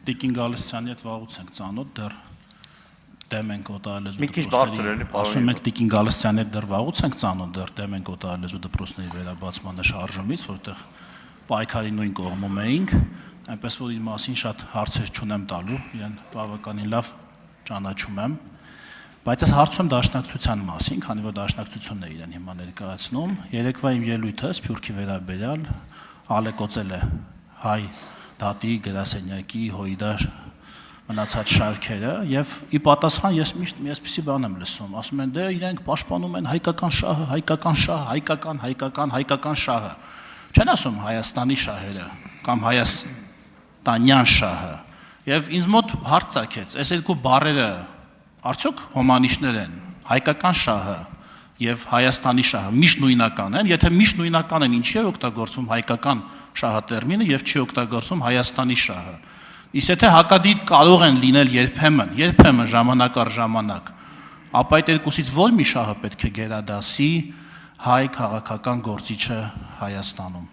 Տիկին Գալստյանի հետ վաղուց ենք ծանոթ, դեռ դեմ ենք օտարալեզու Մի քիչ բարձր էլի, պարոն։ Ասում ենք Տիկին Գալստյանի հետ դեռ վաղուց ենք ծանոթ, դեռ դեմ ենք օտարալեզու դպրոցների վերաբացման շարժումից, որտեղ պայքարի նույն կողմում էինք, այնպես որ իր մասին շատ հարցեր չունեմ տալու, իրեն բավականին լավ ճանաչում եմ, բայց այս հարցում դաշնակցության մասին, քանի որ դաշնակցությունն է իրեն հիմա ներկայացնում, երեկվա իմ ելույթը Սփյուռքի վերաբերյալ ալեկոծել է հայ դատի գրասենյակի հույդար մնացած շարքերը եւ ի պատասխան ես միշտ մի այսպիսի բան եմ լսում, ասում են դե իրենք պաշտպանում են հայկական շահը, հայկական շահը։ Չեն ասում Հայաստանի շահերը կամ հայաստանյան շահը։ Եվ ինձ մոտ հարց ցակեց, այս երկու բառերը արդյոք հոմանիշներ են, հայկական շահը եւ Հայաստանի շահը միշտ նույնական են, եթե միշտ նույնական են, ինչի է օգտագործվում հայկական շահը տերմինը եւ չի օգտագործվում Հայաստանի շահը։ Իսկ եթե հակադիր կարող են լինել երբեմն ժամանակ առ ժամանակ, ապա այդ երկուսից ո՞ր մի շահը պետք է գերադասի հայ քաղաքական գործիչը Հայաստանում։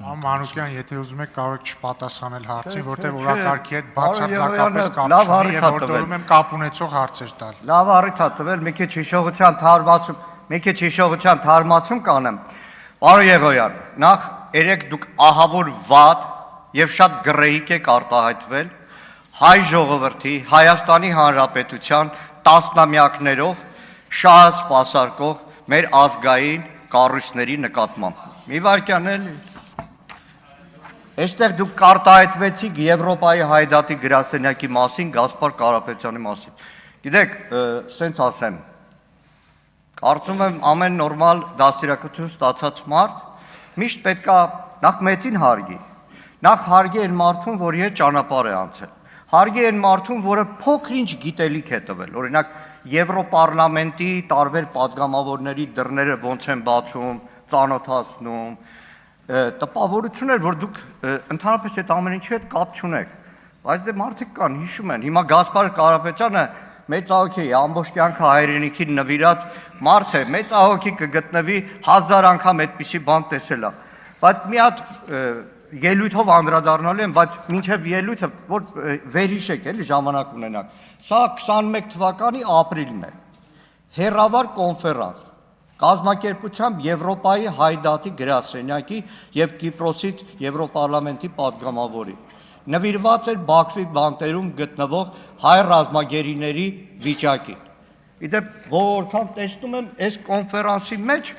Մանուկյան, եթե ուզում եք կարող եք չպատասխանել հարցին, որտեղ օրակարգի հետ բացարձակապես կապ չունի եւ որտեղում եմ կապ ունեցող հարցեր տալ։ Լավ առիթ ա տվել, մի քիչ հիշողության թարմացում կանեմ։ Պարոն Եղոյան, նախ երեք դուք ահավոր վատ եւ շատ գրեհիկ եք արտահայտվել հայ ժողովրդի, Հայաստանի Հանրապետության տասնամյակներով շահը սպասարկող մեր ազգային կառույցների նկատմամբ։ Մի վարքյան էլի։ Այստեղ դուք կարտահայտվեցիք Եվրոպայի հայդատի գրասենյակի մասին, Գասպար Կարապետյանի մասին։ Գիտեք, սենց ասեմ, կարծում եմ ամեն նորմալ դաստիարակություն ստացած մարդ միշտ պետքա նախ մեծին հարգի, նախ հարգի այն մարդուն, որի հետ ճանապարհ է անցել, հարգի այն մարդուն, որը փոքր-ինչ գիտելիք է տվել, օրինակ Եվրոպարլամենտի տարբեր падգամավորների դռները ոնց են բացում, ծանոթացնում, տպավորություն էր, որ դուք ընդհանրապես այդ ամեն ինչի հետ կապ չունեք, բայց դե մարդիկ կան, հիշում են, հիմա Գասպար Կարապետյանը մեծահոգի է, ամբողջ կյանքը հայրենիքին նվիրած մարդ է, մեծահոգի կգտնվի 1000 անգամ այդպիսի բան տեսել է, բայց մի հատ ելույթով անդրադառնալու եմ, բայց մինչև ելույթը, որ վերհիշեք էլի ժամանակ ունենանք, սա 21 թվականի ապրիլն է, հեռավար կոնֆերանս, կազմակերպությամբ Եվրոպայի հայդատի գրասենյակի եւ Կիպրոսից Եվրոպարլամենտի падգամավորի։ Նվիրված էր Բաքվի բանտերում գտնվող հայ ռազմագերիների վիճակին։ Իդեպ որքան տեսնում եմ, այս կոնֆերանսի մեջ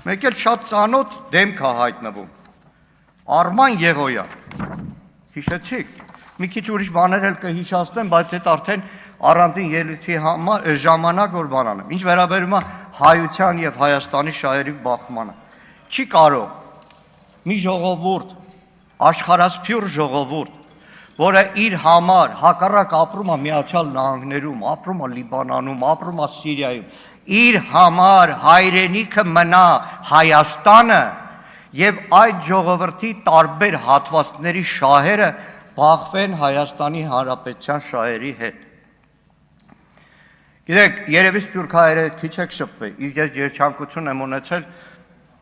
մեկ էլ շատ ծանոթ դեմք է հայտնվում։ Արման Եղոյան։ Հիշեցիք։ Մի քիչ ուրիշ բաներ էլ կհիշացնեմ, բայց դա արդեն առանձին ելույթի ժամանակ որ բան անեմ։ Ինչ վերաբերում է հայության եւ Հայաստանի շահերի բախմանը։ Չի կարող մի ժողովուրդ, աշխարհասփյուռ ժողովուրդ, որը իր համար հակառակ ապրում է Միացյալ Նահանգներում, ապրում է Լիբանանում, ապրում է Սիրիայում, իր համար հայրենիքը մնա Հայաստանը եւ այդ ժողովրդի տարբեր հատվածների շահերը բախվեն Հայաստանի Հանրապետության շահերի հետ։ Գիտեք, երևի Սփյուռքահայերը քիչ եք շփվել, իսկ ես երջանկություն եմ ունեցել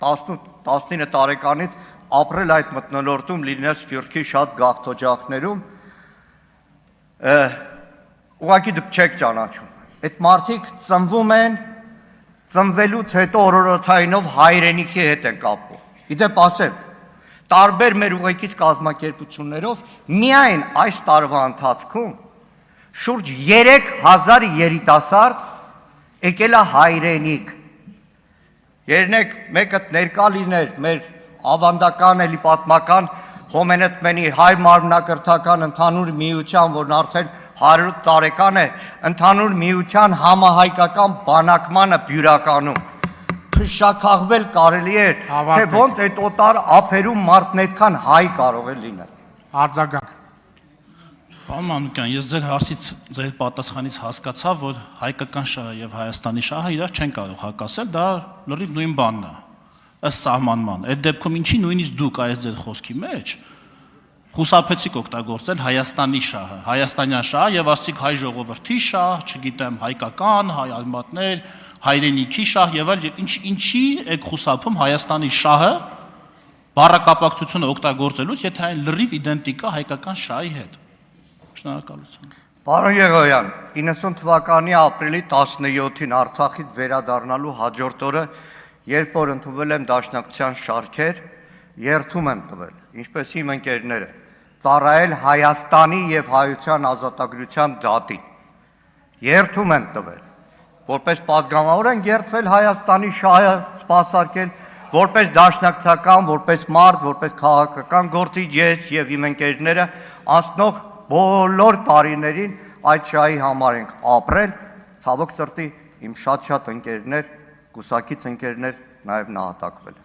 19 տարեկանից ապրել այդ մթնոլորտում, լինել Սփյուռքի շատ գաղթօջախներում, ուղղակի դուք չեք ճանաչում։ Այդ մարդիկ ծնվում են, ծնվելուց հետո օրորոցայինով հայրենիքի հետ են կապվում։ Իդեպ ասեմ, տարբեր մեր ուղեկից կազմակերպություններով միայն այս տարվա ընթացքում շուրջ 3000 երիտասարդ եկել է հայրենիք։ Երնեք մեկը ներկա լիներ մեր ավանդական էլի պատմական Հոմենեթմենի հայ մարմնակրթական ընդհանուր միության, որն արդեն 100 տարեկան է, ընդհանուր միության համահայկական բանակմանը Բյուրականում։ Փշաքաղվել կարելի էր, թե ոնց այդ օտար ափերում մարդն այդքան հայ կարող է լինել։ Արձագանք։ Պարոն Մանուկյան, ես ձեր հարցից, ձեր պատասխանից հասկացա, որ հայկական շահը եւ Հայաստանի շահը իրար չեն կարող հակասել, դա լրիվ նույն բանն է, ըստ սահմանման։ Այդ դեպքում ինչի նույնիսկ դուք այս ձեր խոսքի մեջ խուսափեցիք օգտագործել Հայաստանի շահը, հայաստանյան շահը եւ ասացիք հայ ժողովրդի շահ, չգիտեմ, հայկական, հայ արմատներ, հայրենիքի շահ եւ այլ, ինչի եք խուսափում Հայաստանի շահը բառակապակցությունը օգտագործելուց, եթե այն լրիվ իդենտիկ է հայկական շահի հետ։ Շնորհակալություն։ Պարոն Եղոյան, 90 թվականի ապրիլի 17-ին Արցախից վերադառնալու հաջորդ օրը, երբ որ ընդունվել եմ դաշնակցության շարքեր, երթում եմ տվել, ինչպես իմ ընկերները, ծառայել Հայաստանի եւ հայության ազատագրության դատին։ Երթում եմ տվել, որպես падգամավոր են երթվել Հայաստանի շահը սպասարկել, որպես դաշնակցական, որպես մարդ, որպես քաղաքական գործիչ ես եւ իմ ընկերները անցնող բոլոր տարիներին այդ շահի համար ենք ապրել, ցավոք սրտի իմ շատ ընկերներ, կուսակից ընկերներ նաև նահատակվել են։